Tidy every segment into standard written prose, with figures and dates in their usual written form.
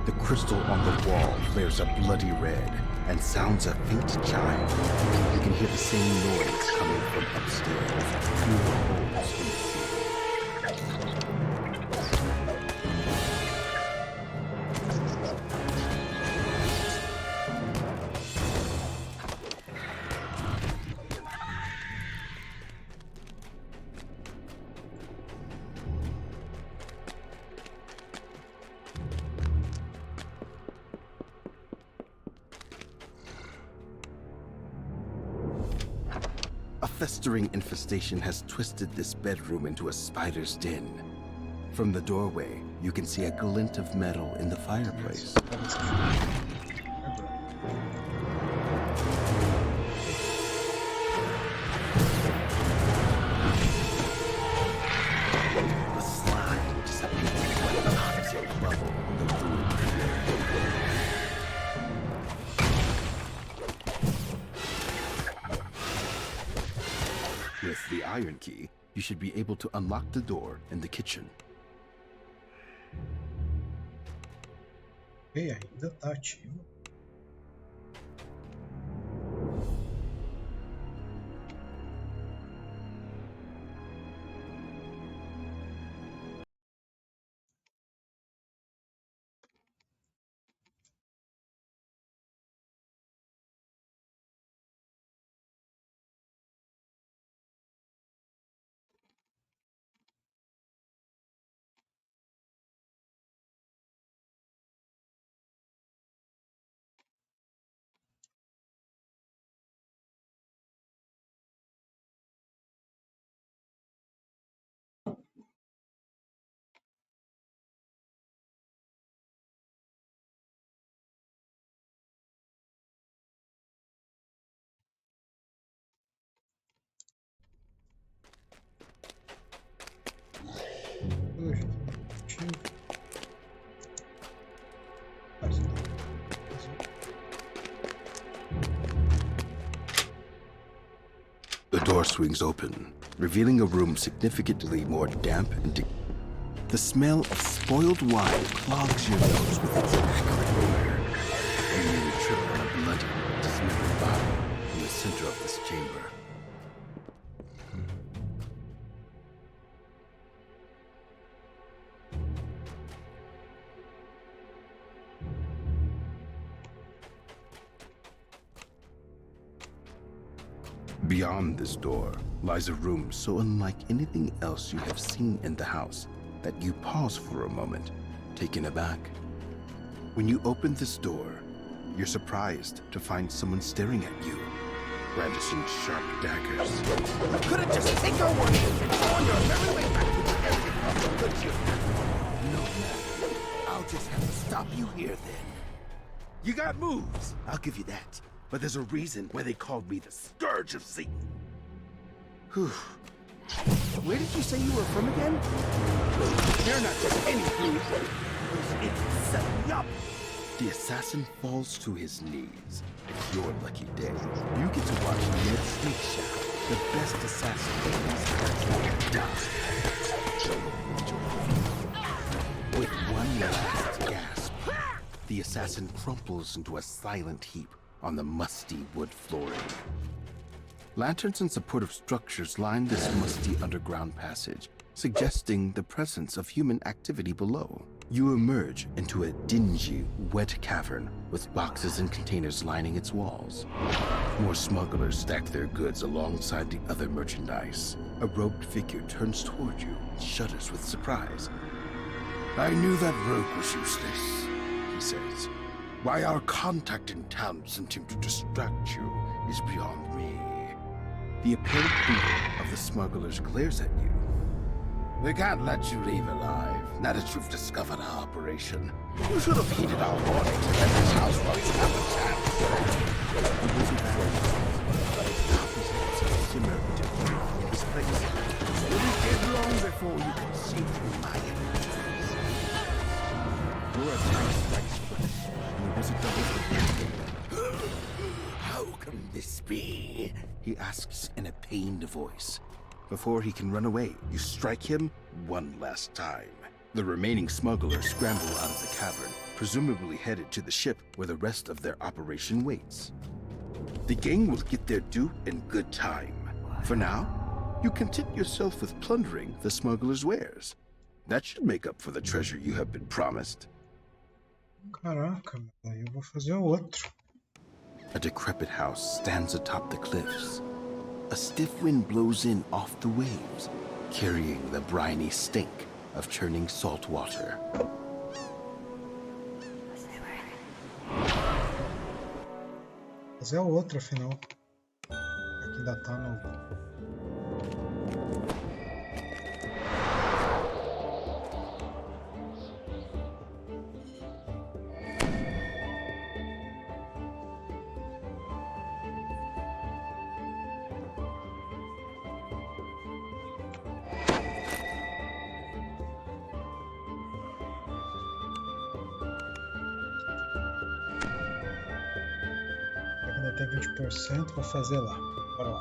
The crystal on the wall flares a bloody red and sounds a faint chime. You can hear the same noise coming from upstairs through the holes in the ceiling. A festering infestation has twisted this bedroom into a spider's den. From the doorway, you can see a glint of metal in the fireplace. The slime disappears like a toxic bubble in the room. With the iron key, you should be able to unlock the door in the kitchen. E ainda tá ativo. The door swings open, revealing a room significantly more damp and the smell of spoiled wine clogs your nose with its acrid odor. You nearly trip on a bloody, dismembered body in the center of this chamber. Beyond this door lies a room so unlike anything else you have seen in the house that you pause for a moment, taken aback. When you open this door, you're surprised to find someone staring at you, brandishing sharp daggers. You couldn't just take our warning and go on your merry way back to the area, could you? No matter. I'll just have to stop you here then. You got moves, I'll give you that. But there's a reason why they called me the Scourge of Satan. Whew. Where did you say you were from again? They're not just any food. Those idiots set me up. The assassin falls to his knees. It's your lucky day. You get to watch Ned Snakeshaft, the best assassin in these parts, die. With one last gasp, the assassin crumples into a silent heap on the musty wood flooring. Lanterns and supportive structures line this musty underground passage, suggesting the presence of human activity below. You emerge into a dingy, wet cavern with boxes and containers lining its walls. More smugglers stack their goods alongside the other merchandise. A robed figure turns toward you and shudders with surprise. "I knew that rogue was useless," he says. "Why our contact in town sent him to distract you is beyond me." The apparent leader of the smugglers glares at you. "We can't let you leave alive, now that you've discovered our operation. You should have heeded our warning to let this house runs half a chance." The wizard vanishes, but his copies simmer into in his place. You'll be dead long before you can see through my influence. Your attack strikes first, and the wizard doubles. "How can this be?" he asks in a pained voice. Before he can run away, you strike him one last time. The remaining smugglers scramble out of the cavern, presumably headed to the ship where the rest of their operation waits. The gang will get their due in good time. For now, you content yourself with plundering the smugglers' wares. That should make up for the treasure you have been promised. Caraca, daí eu vou fazer o outro. A decrepit house stands atop the cliffs. A stiff wind blows in off the waves, carrying the briny stink of churning salt water. Fazer o outro, afinal. Aqui ainda tá no ainda tem 20%, vou fazer lá. Bora lá.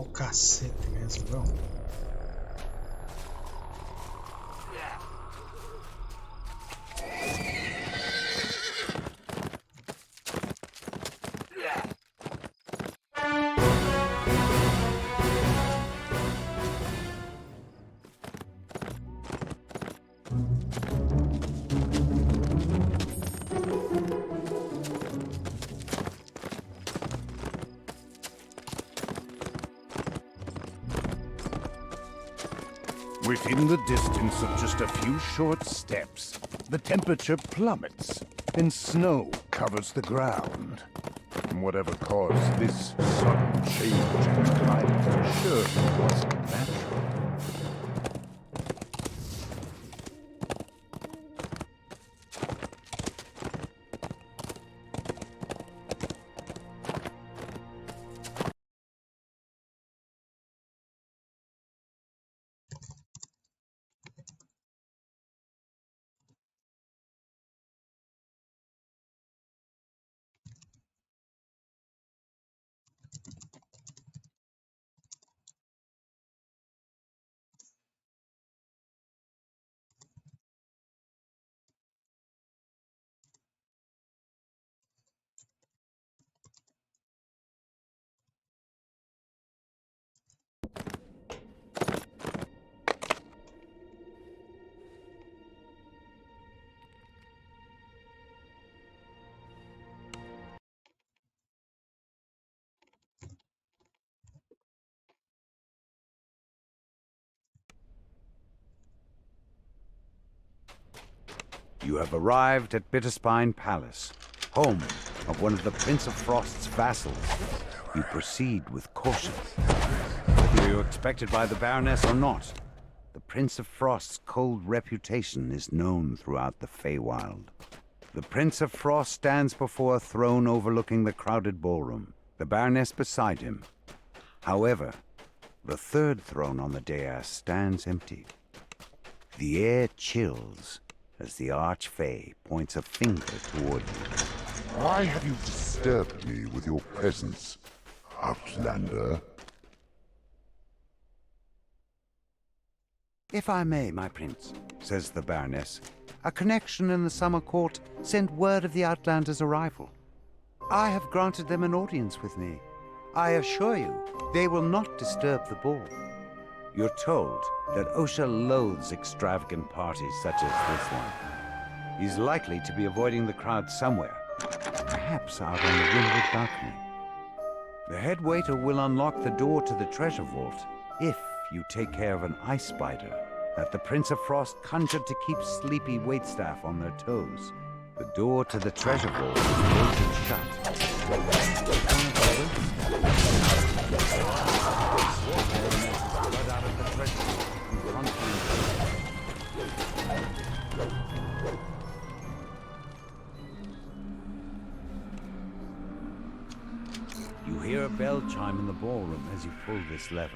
levou cacete mesmo, viu? Within the distance of just a few short steps, the temperature plummets and snow covers the ground. Whatever caused this sudden change in climate surely wasn't natural. You have arrived at Bitterspine Palace, home of one of the Prince of Frost's vassals. You proceed with caution. Whether you're expected by the Baroness or not, the Prince of Frost's cold reputation is known throughout the Feywild. The Prince of Frost stands before a throne overlooking the crowded ballroom, the Baroness beside him. However, the third throne on the dais stands empty. The air chills as the Archfey points a finger toward you. Why have you disturbed me with your presence, Outlander? If I may, my prince, says the Baroness, a connection in the Summer Court sent word of the Outlander's arrival. I have granted them an audience with me. I assure you, they will not disturb the ball. You're told that Osha loathes extravagant parties such as this one. He's likely to be avoiding the crowd somewhere, perhaps out on the windward balcony. The head waiter will unlock the door to the treasure vault if you take care of an ice spider that the Prince of Frost conjured to keep sleepy waitstaff on their toes. The door to the treasure vault is bolted shut. You hear a bell chime in the ballroom as you pull this lever.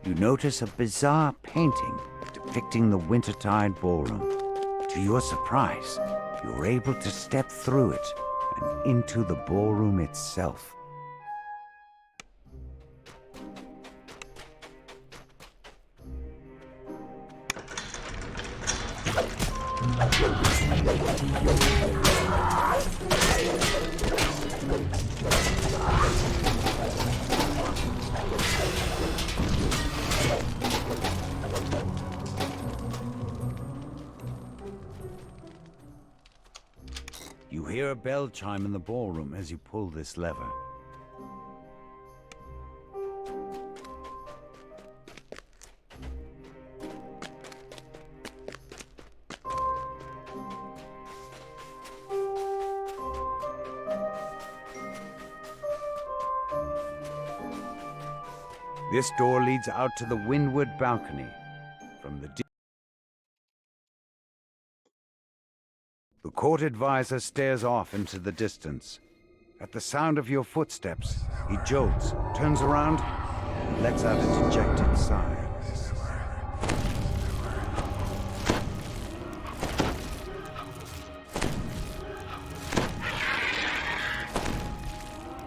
You notice a bizarre painting depicting the Wintertide Ballroom. To your surprise, you're able to step through it and into the ballroom itself. You hear a bell chime in the ballroom as you pull this lever. This door leads out to the windward balcony. From the court advisor stares off into the distance. At the sound of your footsteps, he jolts, turns around, and lets out a dejected sigh.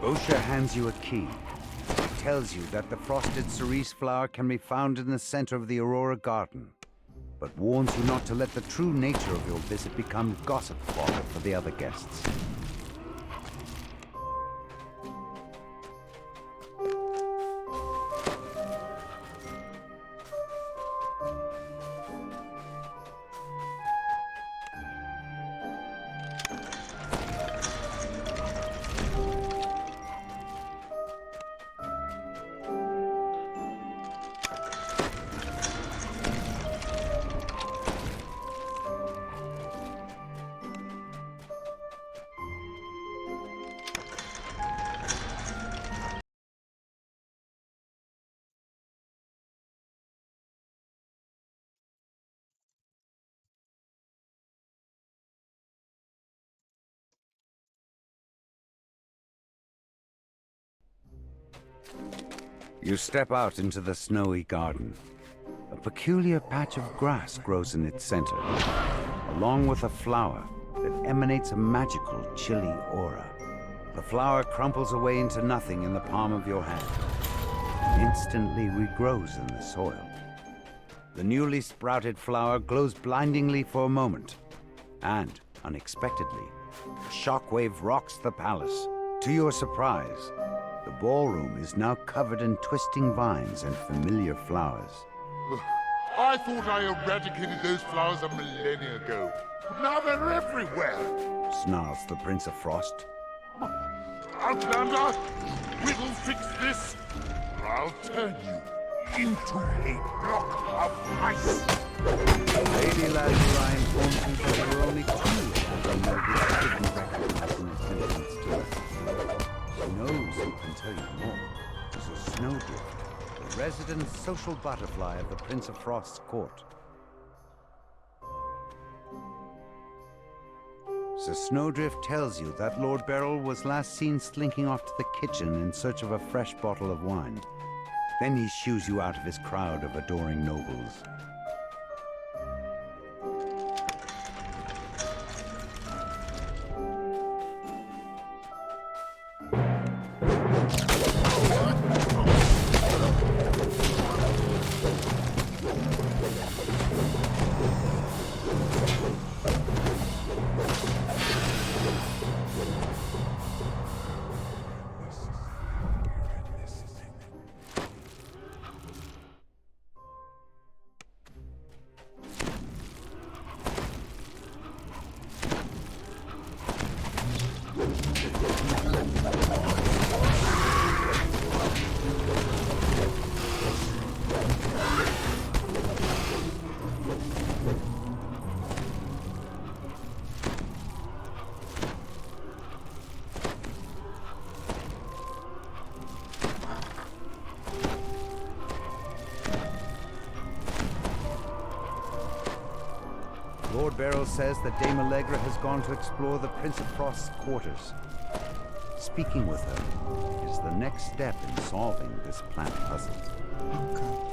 Osha hands you a key. He tells you that the frosted cerise flower can be found in the center of the Aurora Garden, but warns you not to let the true nature of your visit become gossip fodder for the other guests. You step out into the snowy garden. A peculiar patch of grass grows in its center, along with a flower that emanates a magical, chilly aura. The flower crumples away into nothing in the palm of your hand, and instantly regrows in the soil. The newly sprouted flower glows blindingly for a moment, and, unexpectedly, a shockwave rocks the palace. To your surprise, the ballroom is now covered in twisting vines and familiar flowers. I thought I eradicated those flowers a millennia ago, but now they're everywhere. Snarls the Prince of Frost. Outlander, we'll fix this, or I'll turn you into a block of ice. Lady Lazuli informs you that there are only two although nobles didn't recognize an attendance to her. She knows who can tell you more. She's a snowdrift, the resident social butterfly of the Prince of Frost's court. Sir Snowdrift tells you that Lord Beryl was last seen slinking off to the kitchen in search of a fresh bottle of wine. Then he shoos you out of his crowd of adoring nobles. Lord Beryl says that Dame Allegra has gone to explore the Prince of Frost's quarters. Speaking with her is the next step in solving this plant puzzle. Okay.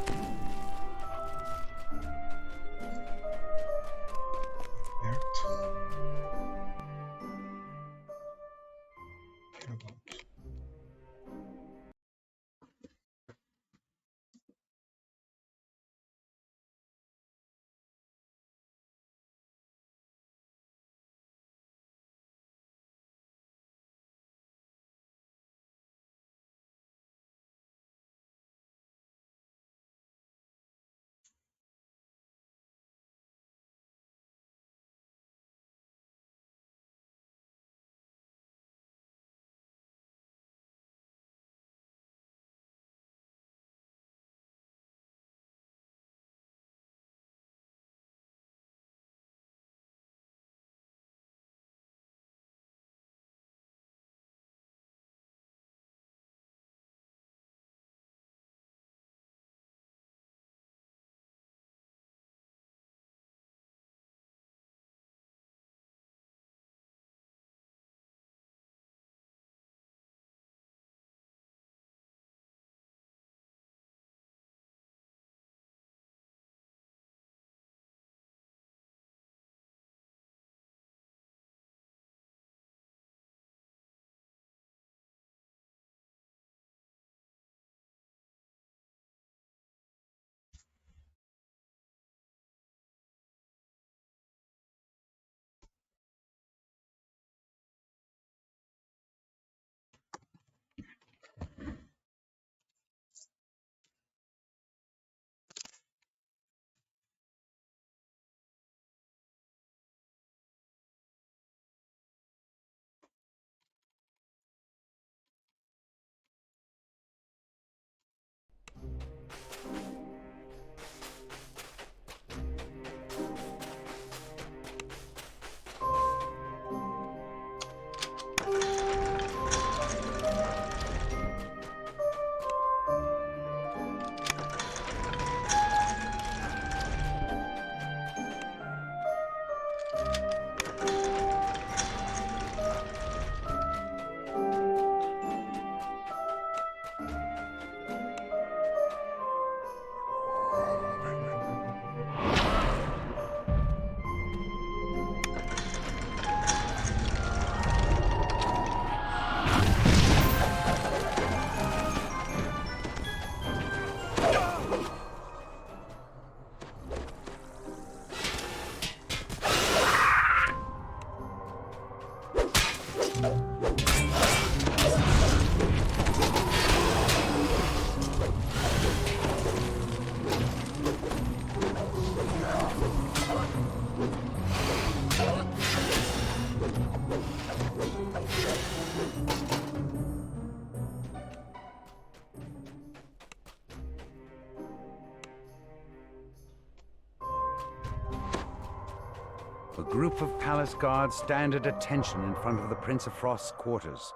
A group of palace guards stand at attention in front of the Prince of Frost's quarters.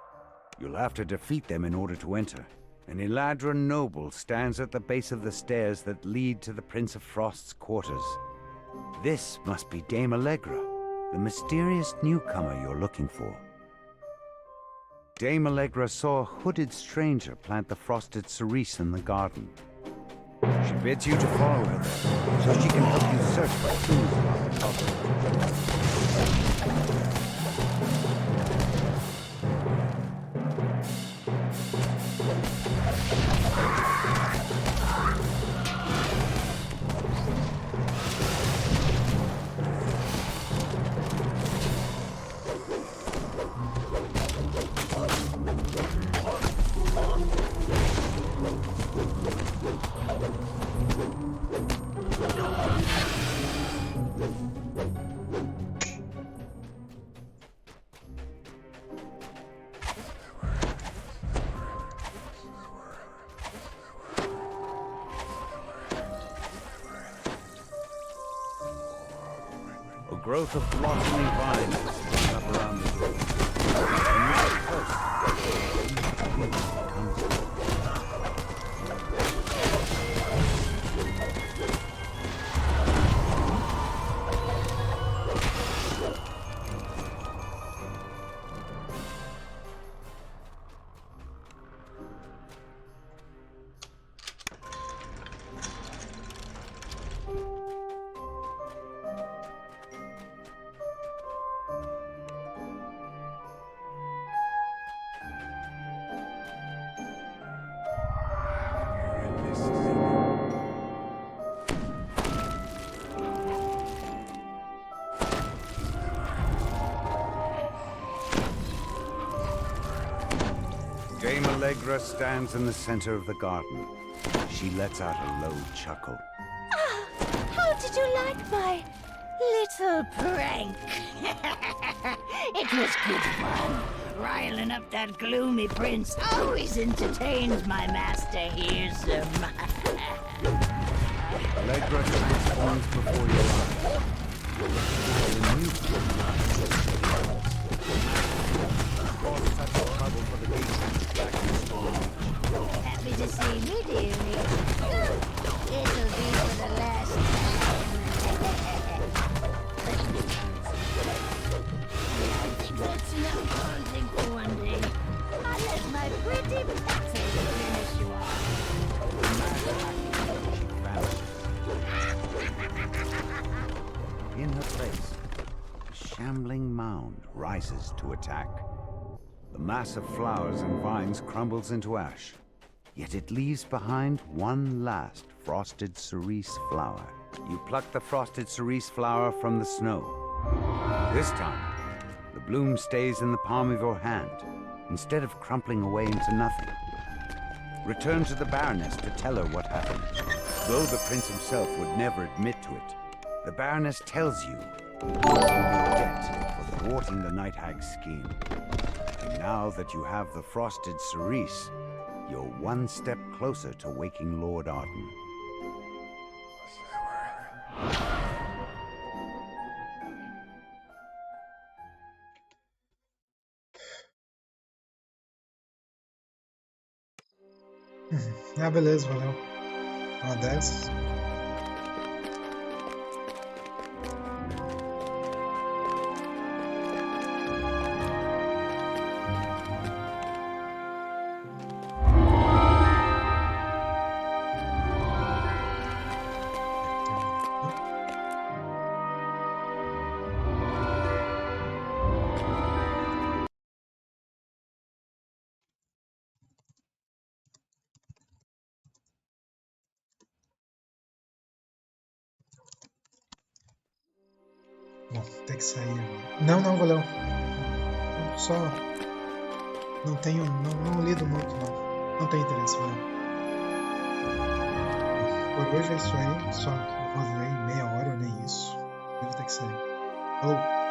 You'll have to defeat them in order to enter. An Eladrin noble stands at the base of the stairs that lead to the Prince of Frost's quarters. This must be Dame Allegra, the mysterious newcomer you're looking for. Dame Allegra saw a hooded stranger plant the frosted cerise in the garden. She bids you to follow her there, so she can help you search for clues about the culprit. A growth of blossoming vines has sprung up around the door. And you get close. Dame Allegra stands in the center of the garden. She lets out a low chuckle. Ah, how did you like my little prank? It was good fun. Riling up that gloomy prince always entertains my master Hearsome. Allegra transforms before your eyes. Cause such trouble for the Happy to see me, dearie. It'll be for the last time. I think that's enough haunting for one day. I'll let my pretty pet finish you off. In her place, a shambling mound rises to attack. The mass of flowers and vines crumbles into ash, yet it leaves behind one last frosted cerise flower. You pluck the frosted cerise flower from the snow. This time, the bloom stays in the palm of your hand, instead of crumpling away into nothing. Return to the Baroness to tell her what happened. Though the prince himself would never admit to it, the Baroness tells you what you in debt for thwarting the Night Hag's scheme. And now that you have the frosted cerise, you're one step closer to waking Lord Arden. Ah, beleza, valeu. Uma dessas. tem que sair agora. Não, não, valeu. Só. Não tenho. Não lido muito, não. Não tenho interesse, valeu. Por hoje é isso aí. Só que eu vou ler em meia hora ou nem isso. Eu vou ter que sair. Falou!